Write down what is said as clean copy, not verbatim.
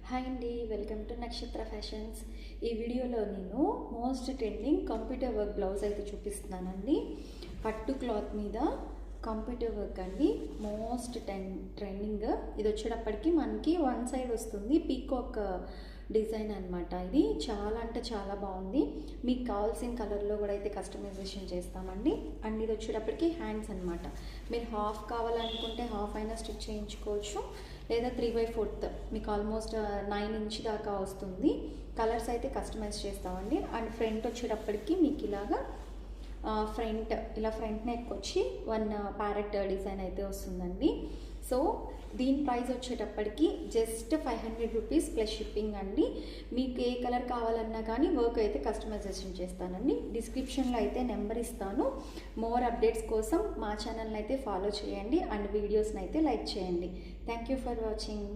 Hi అండి, welcome to నక్షత్ర fashions. ఈ వీడియోలో నేను most trending computer work blouse అయితే చూపిస్తున్నానండి. పట్టు క్లాత్ మీద కంప్యూటర్ వర్క్ అండి, మోస్ట్ ట్రెండింగ్. ఇది వచ్చేటప్పటికి మనకి వన్ సైడ్ వస్తుంది పీకాక్ డిజైన్ అనమాట. ఇది చాలా అంటే చాలా బాగుంది. మీకు కావాల్సిన కలర్లో కూడా అయితే కస్టమైజేషన్ చేస్తామండి. అండ్ ఇది వచ్చేటప్పటికి హ్యాండ్స్ అనమాట. మీరు హాఫ్ కావాలనుకుంటే హాఫ్ అయినా స్టిచ్ చేయించుకోవచ్చు, లేదా 3/4 మీకు ఆల్మోస్ట్ 9 ఇంచ్ దాకా వస్తుంది. కలర్స్ అయితే కస్టమైజ్ చేస్తామండి. అండ్ ఫ్రంట్ వచ్చేటప్పటికి మీకు ఇలాగా ఫ్రంట్ నెక్ వచ్చి 1 ప్యారెట్ డిజైన్ అయితే వస్తుందండి. సో దీని ప్రైస్ వచ్చేటప్పటికి జస్ట్ 500 రూపీస్ ప్లస్ షిప్పింగ్ అండి. మీకు ఏ కలర్ కావాలన్నా కానీ వర్క్ అయితే కస్టమైజేషన్ చేస్తానండి. డిస్క్రిప్షన్లో అయితే నెంబర్ ఇస్తాను. మోర్ అప్డేట్స్ కోసం మా ఛానల్ని అయితే ఫాలో చేయండి అండ్ వీడియోస్ని అయితే లైక్ చేయండి. Thank you for watching.